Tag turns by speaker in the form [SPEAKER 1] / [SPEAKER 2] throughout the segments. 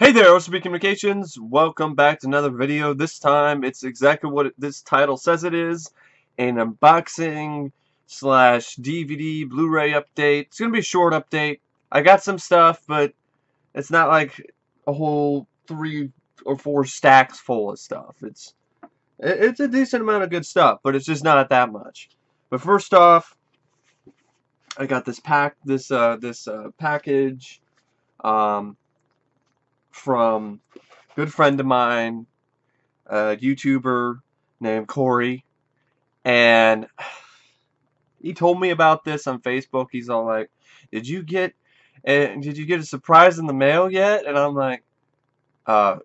[SPEAKER 1] Hey there, S.W.A.T Communications. Welcome back to another video. This time, it's exactly what this title says it is. An unboxing slash DVD Blu-ray update. It's going to be a short update. I got some stuff, but it's not like a whole 3 or 4 stacks full of stuff. It's a decent amount of good stuff, but it's just not that much. But first off, I got this package from a good friend of mine, a YouTuber named Corey, and he told me about this on Facebook. He's all like, did you get a surprise in the mail yet?" And I'm like,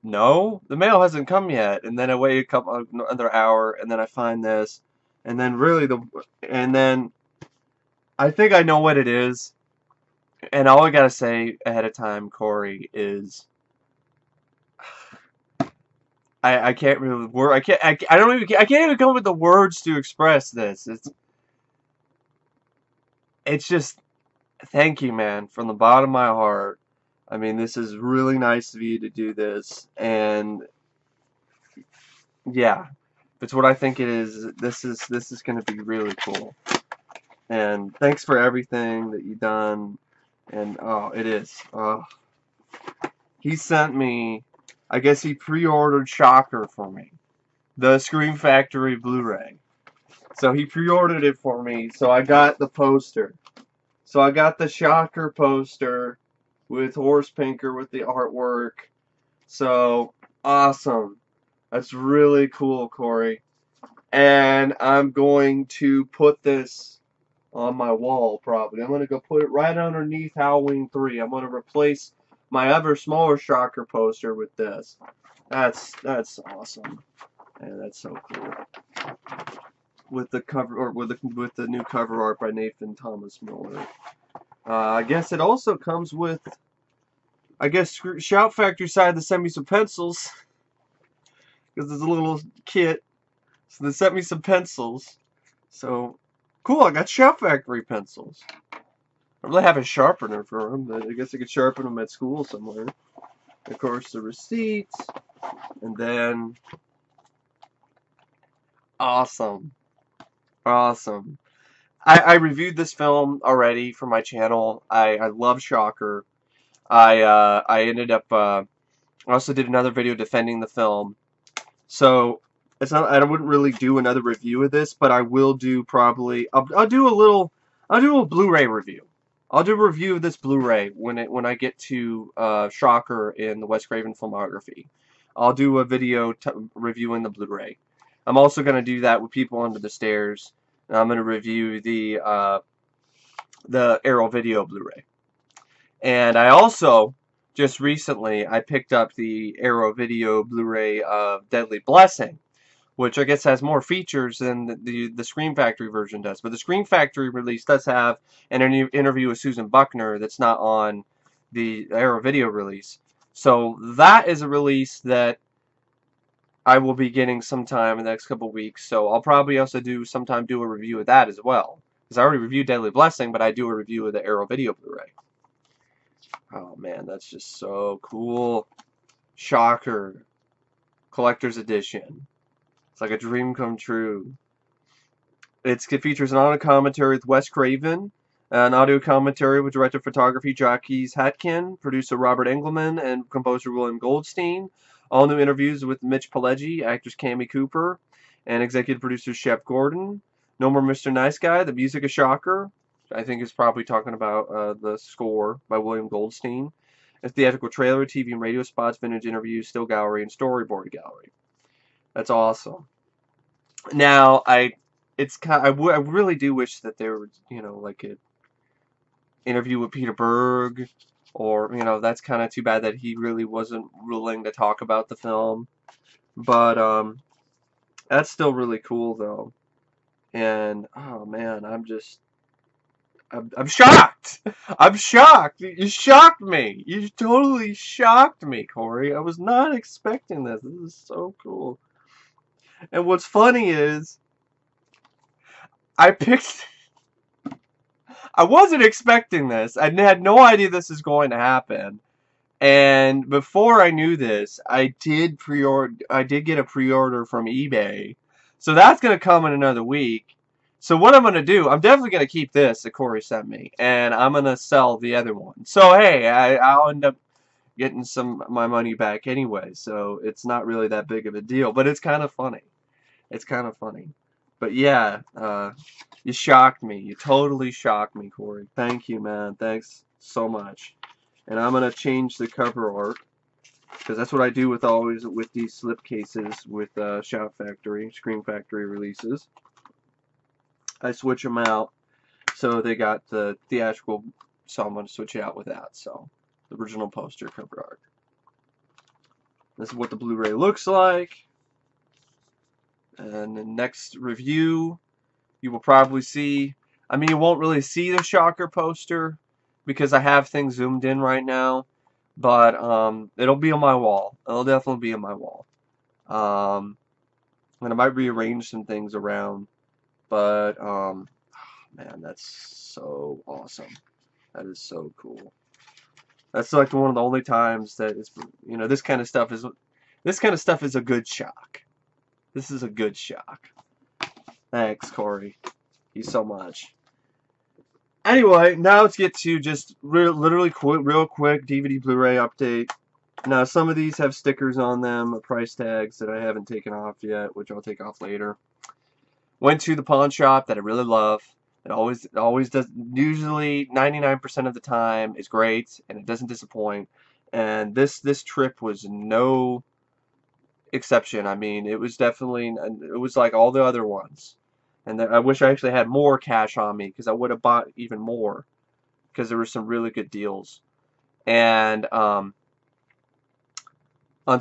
[SPEAKER 1] no, the mail hasn't come yet." And then I wait another hour, and then I find this, and then and then I think I know what it is, and all I gotta say ahead of time, Corey, is I can't really I don't even I can't even come up with the words to express this. It's just thank you, man, from the bottom of my heart. I mean, this is really nice of you to do this, and yeah, if it's what I think it is, this is gonna be really cool. And thanks for everything that you've done. And oh, it is. He sent me, I guess he pre-ordered Shocker for me, the Scream Factory Blu-ray. So he pre-ordered it for me, so I got the poster. So I got the Shocker poster with Horse Pinker with the artwork. So awesome. That's really cool, Corey. And I'm going to put this on my wall probably. I'm going to go put it right underneath Halloween 3. I'm going to replace my other smaller Shocker poster with this. That's awesome. And that's so cool. With the cover, or with the new cover art by Nathan Thomas Miller. I guess it also comes with, I guess, Shout Factory decided to send me some pencils, because there's a little kit, so they sent me some pencils. So cool, I got Shout Factory pencils. I really have a sharpener for them, but I guess I could sharpen them at school somewhere. Of course, the receipts, and then awesome. I reviewed this film already for my channel. I love Shocker. I ended up I also did another video defending the film. So it's not, I wouldn't really do another review of this, but I will do probably I'll do a Blu-ray review. I'll do a review of this Blu-ray when I get to Shocker in the Wes Craven filmography. I'll do a video reviewing the Blu-ray. I'm also going to do that with People Under the Stairs. And I'm going to review the Arrow Video Blu-ray. And I also, just recently, I picked up the Arrow Video Blu-ray of Deadly Blessing, which I guess has more features than the Scream Factory version does. But the Scream Factory release does have an interview with Susan Buckner that's not on the Arrow Video release. So that is a release that I will be getting sometime in the next couple weeks. So I'll probably also do a review of that as well. Because I already reviewed Deadly Blessing, but I do a review of the Arrow Video Blu-ray. Oh man, that's just so cool. Shocker. Collector's Edition. It's like a dream come true. It features an audio commentary with Wes Craven, an audio commentary with director of photography Jacques Hatkin, producer Robert Engelman, and composer William Goldstein. All new interviews with Mitch Pileggi, actors Cammie Cooper, and executive producer Shep Gordon. No More Mr. Nice Guy, the music of Shocker. I think is probably talking about the score by William Goldstein. A theatrical trailer, TV and radio spots, vintage interviews, still gallery, and storyboard gallery. That's awesome. Now, I really do wish that there was, like an interview with Peter Berg, or, that's kind of too bad that he really wasn't willing to talk about the film. But, that's still really cool, though. And, oh man, I'm shocked! I'm shocked! You shocked me! You totally shocked me, Corey. I was not expecting this. This is so cool. And what's funny is, I wasn't expecting this. I had no idea this was going to happen. And before I knew this, I did get a pre-order from eBay. So that's gonna come in another week. So what I'm gonna do, I'm definitely gonna keep this that Corey sent me, and I'm gonna sell the other one. So hey, I'll end up getting some my money back anyway. So it's not really that big of a deal, but it's kind of funny. It's kind of funny. But yeah, you shocked me. You totally shocked me, Corey. Thank you, man. Thanks so much. And I'm gonna change the cover art because that's what I do with always with these slipcases with Screen Factory releases. I switch them out so they got the theatrical. So I'm gonna switch it out with that. So the original poster cover art. This is what the Blu-ray looks like. And the next review, you will probably see. I mean, you won't really see the Shocker poster because I have things zoomed in right now. But it'll be on my wall. It'll definitely be on my wall. And I might rearrange some things around. But man, that's so awesome. That is so cool. That's like one of the only times that it's, you know, this kind of stuff is a good shock. This is a good shock. Thanks, Corey. Thank you so much. Anyway, now let's get to just real quick DVD Blu-ray update. Now, some of these have stickers on them, price tags that I haven't taken off yet, which I'll take off later. Went to the pawn shop that I really love. It always does. Usually, 99% of the time, is great and it doesn't disappoint. And this trip was no exception. I mean, it was like all the other ones. And I wish I actually had more cash on me because I would have bought even more because there were some really good deals. And on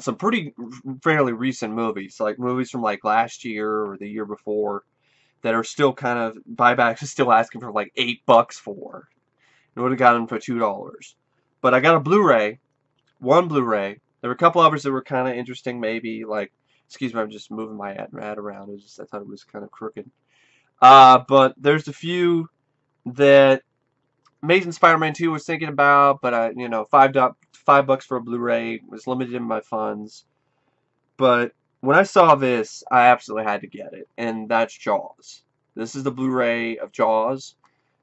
[SPEAKER 1] some fairly recent movies, like movies from like last year or the year before, that are still kind of buybacks, still asking for like $8 for. It would have got them for $2. But I got a Blu-ray, one Blu-ray. There were a couple others that were kind of interesting, maybe like, excuse me, I'm just moving my ad around. I thought it was kind of crooked. But there's a few that Amazing Spider-Man 2 was thinking about, but you know, $5 for a Blu-ray was limited in my funds. But when I saw this, I absolutely had to get it, and that's Jaws. This is the Blu-ray of Jaws,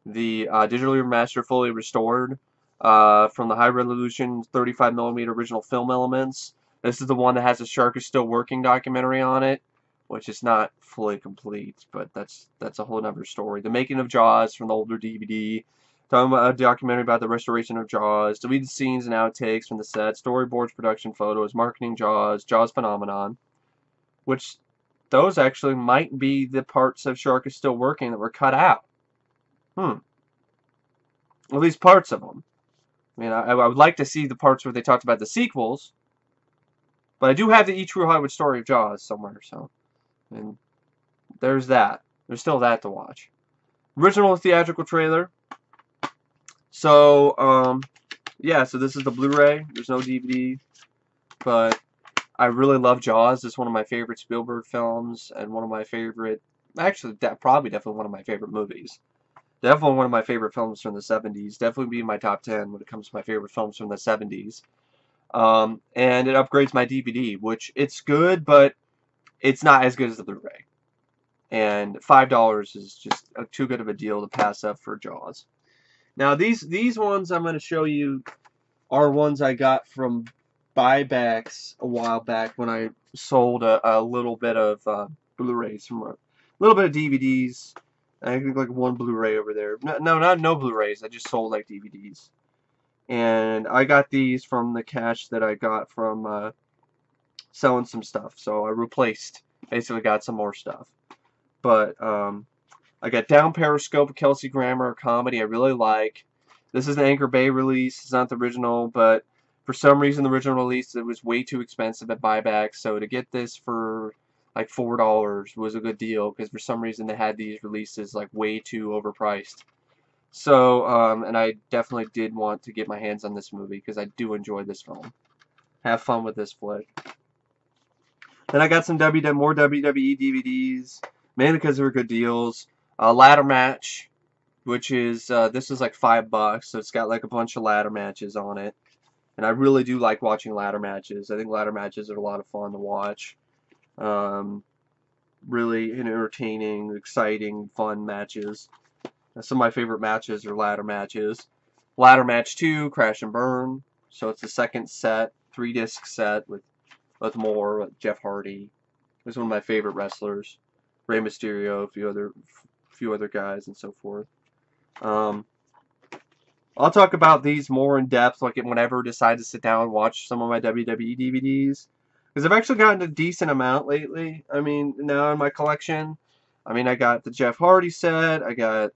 [SPEAKER 1] the digitally remastered, fully restored from the high-resolution 35mm original film elements. This is the one that has a Shark is Still Working documentary on it, which is not fully complete, but that's a whole other story. The making of Jaws from the older DVD. Talking about a documentary about the restoration of Jaws, deleted scenes and outtakes from the set, storyboards, production photos, marketing Jaws, Jaws phenomenon, which those actually might be the parts of Shark is Still Working that were cut out. At least parts of them. I mean, I would like to see the parts where they talked about the sequels, but I do have the E! True Hollywood Story of Jaws somewhere, so, and there's that. There's still that to watch. Original theatrical trailer. So, yeah, so this is the Blu-ray. There's no DVD, but I really love Jaws. It's one of my favorite Spielberg films, and one of my favorite, actually, definitely one of my favorite movies. Definitely one of my favorite films from the 70s. Definitely be in my top 10 when it comes to my favorite films from the 70s. And it upgrades my DVD, which it's good, but it's not as good as the Blu-ray. And $5 is just too good of a deal to pass up for Jaws. Now, these ones I'm going to show you are ones I got from buybacks a while back when I sold a little bit of Blu-rays, from a little bit of DVDs. I think like one Blu-ray over there. No Blu-rays. I just sold like DVDs. And I got these from the cash that I got from selling some stuff. So I basically got some more stuff. But I got Down Periscope, Kelsey Grammer, a comedy I really like. This is an Anchor Bay release. It's not the original, but for some reason the original release, it was way too expensive at buyback. So to get this for like $4 was a good deal, because for some reason they had these releases like way too overpriced. So, and I definitely did want to get my hands on this movie because I do enjoy this film. Have fun with this flick. Then I got some more WWE DVDs, mainly because they were good deals. Ladder Match, which is, this is like $5, so it's got like a bunch of ladder matches on it. And I really do like watching ladder matches. I think ladder matches are a lot of fun to watch. Um, really entertaining, exciting, fun matches. Some of my favorite matches are ladder matches. Ladder match 2, Crash and Burn. So it's the second set, 3-disc set with more, like Jeff Hardy. He's one of my favorite wrestlers. Rey Mysterio, a few other guys, and so forth. I'll talk about these more in depth, like whenever I decide to sit down and watch some of my WWE DVDs, because I've actually gotten a decent amount lately. I mean, now in my collection, I mean, I got the Jeff Hardy set, I got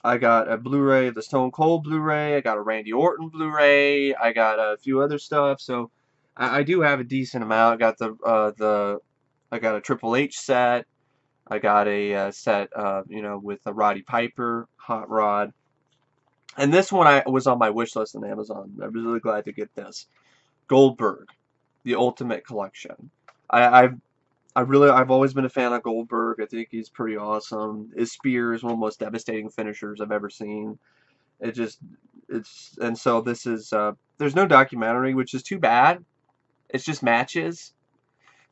[SPEAKER 1] a Blu-ray of the Stone Cold Blu-ray, I got a Randy Orton Blu-ray, I got a few other stuff, so I do have a decent amount. I got I got a Triple H set, I got a set, with a Roddy Piper, Hot Rod. And this one was on my wish list on Amazon. I was really glad to get this. Goldberg, the Ultimate Collection. I've always been a fan of Goldberg. I think he's pretty awesome. His spear is one of the most devastating finishers I've ever seen. And so this is there's no documentary, which is too bad. It's just matches.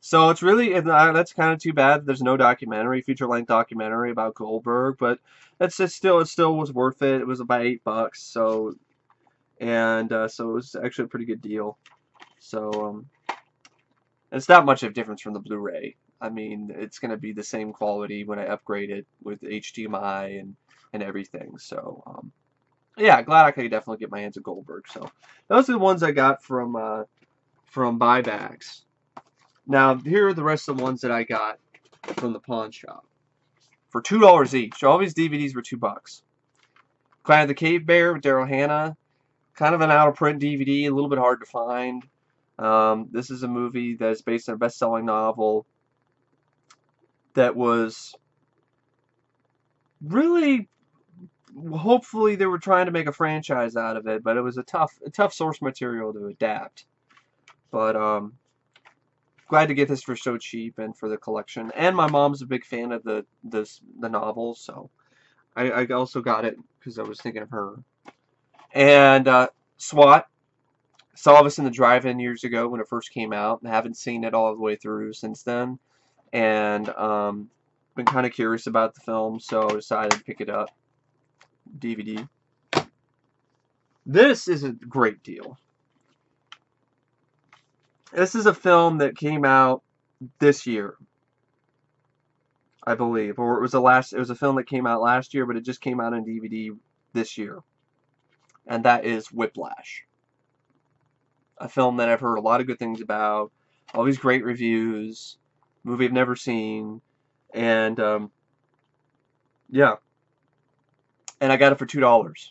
[SPEAKER 1] So it's really, that's kind of too bad. There's no documentary, feature-length documentary about Goldberg, but it still was worth it. It was about $8, so so it was actually a pretty good deal. So it's not much of a difference from the Blu-ray. I mean, it's going to be the same quality when I upgrade it with HDMI and everything. So yeah, glad I could definitely get my hands on Goldberg. So those are the ones I got from buybacks. Now, here are the rest of the ones that I got from the pawn shop. For $2 each. All these DVDs were $2. Clan of the Cave Bear with Daryl Hannah. Kind of an out-of-print DVD, a little bit hard to find. This is a movie that is based on a best-selling novel that was really, hopefully they were trying to make a franchise out of it, but it was a tough source material to adapt. But glad to get this for so cheap and for the collection. And my mom's a big fan of the novel, so I also got it because I was thinking of her. And S.W.A.T. Saw this in the drive-in years ago when it first came out. I haven't seen it all the way through since then. And been kind of curious about the film, so I decided to pick it up. DVD. This is a great deal. This is a film that came out this year, I believe, or it was a film that came out last year, but it just came out on DVD this year, and that is Whiplash, a film that I've heard a lot of good things about, all these great reviews, movie I've never seen, and yeah, and I got it for $2.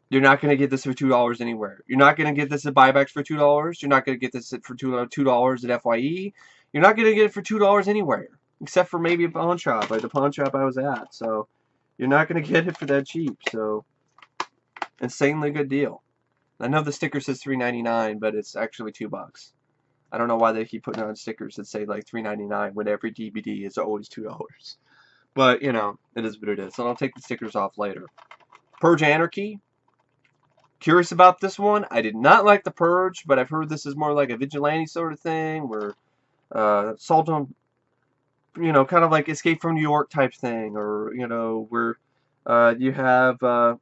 [SPEAKER 1] You're not going to get this for $2 anywhere. You're not going to get this at buybacks for $2. You're not going to get this for $2 at FYE. You're not going to get it for $2 anywhere, except for maybe a pawn shop, like the pawn shop I was at. So you're not going to get it for that cheap. So insanely good deal. I know the sticker says $3.99, but it's actually $2. I don't know why they keep putting on stickers that say like $3.99 when every DVD is always $2. But you know, it is what it is. So I'll take the stickers off later. Purge Anarchy. Curious about this one. I did not like The Purge, but I've heard this is more like a vigilante sort of thing, where Salt on, kind of like Escape from New York type thing, or where you have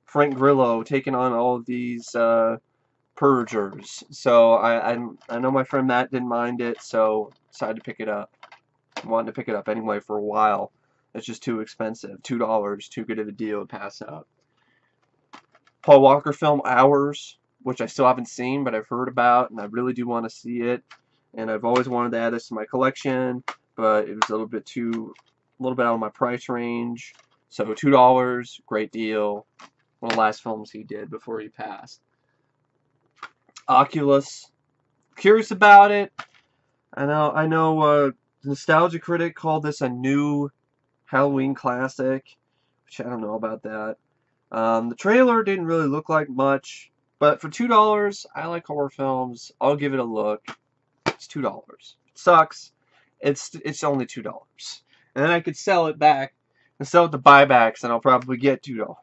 [SPEAKER 1] Frank Grillo taking on all of these purgers. So I know my friend Matt didn't mind it, so decided to pick it up. I wanted to pick it up anyway for a while. It's just too expensive. $2, too good of a deal to pass up. Paul Walker film Hours, which I still haven't seen, but I've heard about, and I really do want to see it. And I've always wanted to add this to my collection, but it was a little bit out of my price range. So $2, great deal. One of the last films he did before he passed. Oculus, curious about it. I know. Nostalgia Critic called this a new Halloween classic, which I don't know about that. The trailer didn't really look like much, but for $2, I like horror films. I'll give it a look. It's $2. It sucks. It's only $2. And then I could sell it back and sell it to buybacks, and I'll probably get $2.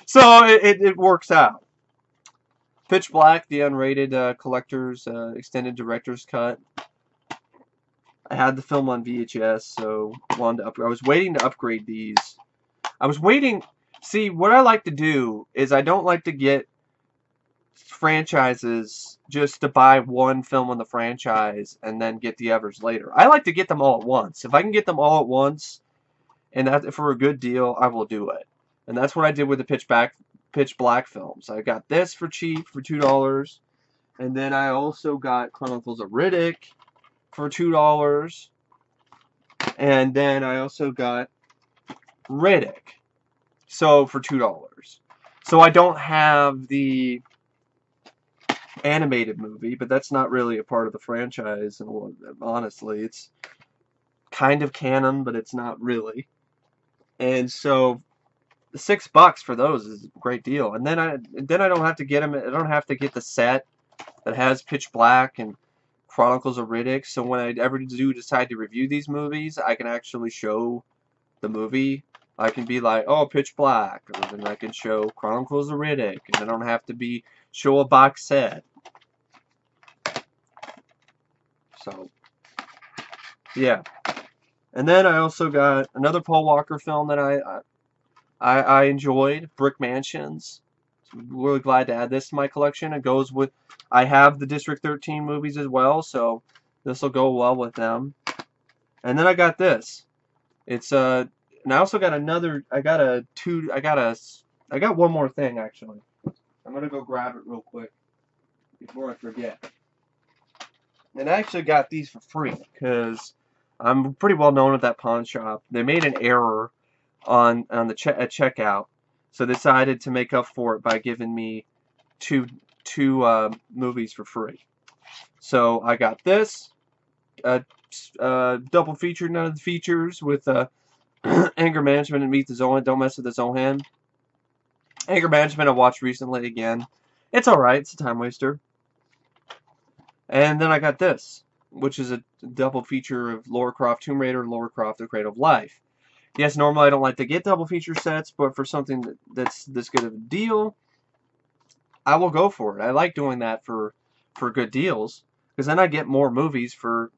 [SPEAKER 1] So it works out. Pitch Black, the unrated collector's extended director's cut. I had the film on VHS, so wanted to I was waiting to upgrade these. I was waiting. See, what I like to do is I don't like to get franchises just to buy one film on the franchise and then get the others later. I like to get them all at once. If I can get them all at once, and that for a good deal, I will do it. And that's what I did with the Pitch Black films. I got this for cheap for $2, and then I also got Chronicles of Riddick for $2, and then I also got Riddick, so for $2. So I don't have the animated movie, but that's not really a part of the franchise, and honestly, it's kind of canon, but it's not really. And so $6 for those is a great deal. And then I don't have to get them. I don't have to get the set that has Pitch Black and Chronicles of Riddick. So when I ever do decide to review these movies, I can actually show the movie. I can be like, oh, Pitch Black, or then I can show Chronicles of Riddick, and I don't have to show a box set. So, yeah. And then I also got another Paul Walker film that I enjoyed, Brick Mansions. So I'm really glad to add this to my collection. It goes with, I have the District 13 movies as well, so this will go well with them. And then I got this. It's and I also got another. I got one more thing actually. I'm gonna go grab it real quick before I forget. And I actually got these for free because I'm pretty well known at that pawn shop. They made an error on the at checkout, so they decided to make up for it by giving me two movies for free. So I got this double feature, none of the features with Anger Management and Meet the Zohan. Don't Mess with the Zohan. Anger Management I watched recently again. It's alright, it's a time waster. And then I got this, which is a double feature of Lara Croft Tomb Raider and Lara Croft The Cradle of Life. Yes, normally I don't like to get double feature sets, but for something that's this good of a deal, I will go for it. I like doing that for good deals, because then I get more movies for,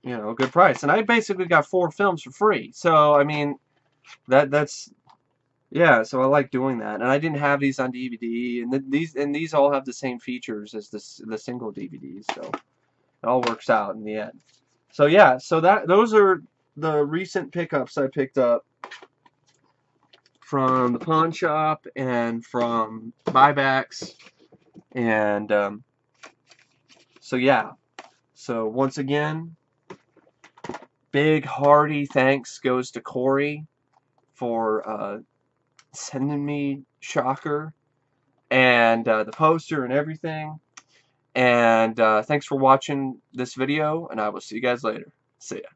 [SPEAKER 1] you know, a good price. And I basically got 4 films for free. So, I mean, that's yeah, so I like doing that. And I didn't have these on DVD, and these all have the same features as the single DVDs, so it all works out in the end. So yeah, so those are the recent pickups I picked up from the pawn shop and from buybacks, and so yeah. So once again, big hearty thanks goes to Corey for sending me Shocker and the poster and everything. And thanks for watching this video, and I will see you guys later. See ya.